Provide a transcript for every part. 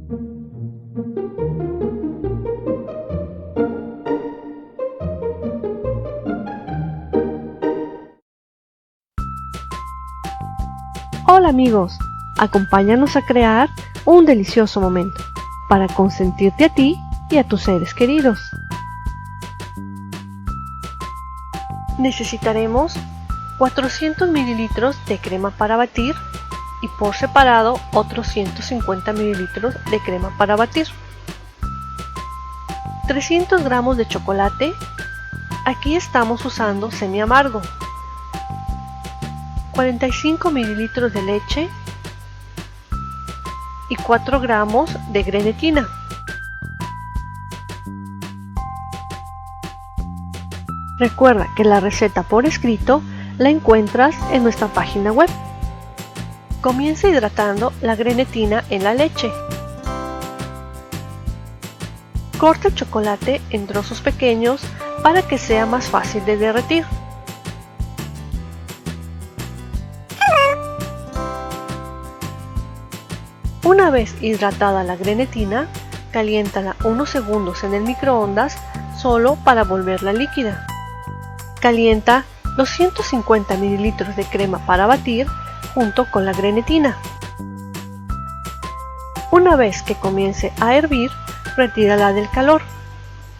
Hola amigos, acompáñanos a crear un delicioso momento para consentirte a ti y a tus seres queridos. Necesitaremos 400 ml de crema para batir y por separado otros 150 ml de crema para batir. 300 gramos de chocolate, aquí estamos usando semi amargo. 45 ml de leche y 4 gramos de grenetina. Recuerda que la receta por escrito la encuentras en nuestra página web. Comienza hidratando la grenetina en la leche. Corta el chocolate en trozos pequeños para que sea más fácil de derretir. Una vez hidratada la grenetina, caliéntala unos segundos en el microondas solo para volverla líquida. Calienta los 150 ml de crema para batir junto con la grenetina. Una vez que comience a hervir, retírala del calor.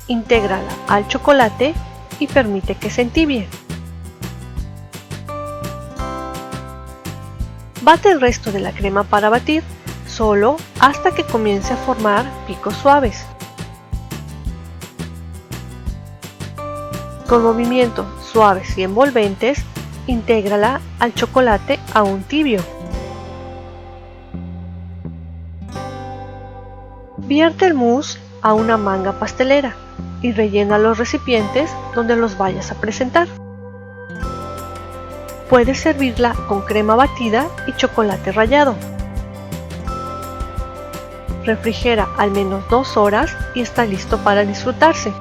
Intégrala al chocolate y permite que se entibie. Bate el resto de la crema para batir solo hasta que comience a formar picos suaves. Con movimientos suaves y envolventes, intégrala al chocolate aún tibio. Vierte el mousse a una manga pastelera y rellena los recipientes donde los vayas a presentar. Puedes servirla con crema batida y chocolate rallado. Refrigera al menos 2 horas y está listo para disfrutarse.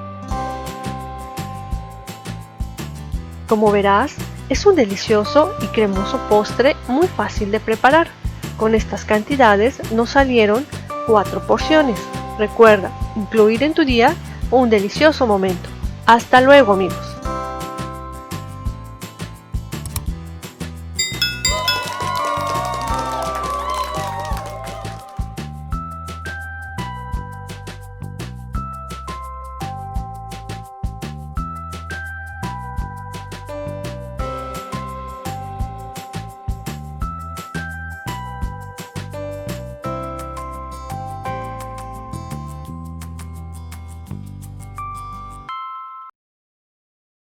Como verás, es un delicioso y cremoso postre muy fácil de preparar. Con estas cantidades nos salieron 4 porciones. Recuerda incluir en tu día un delicioso momento. Hasta luego amigos.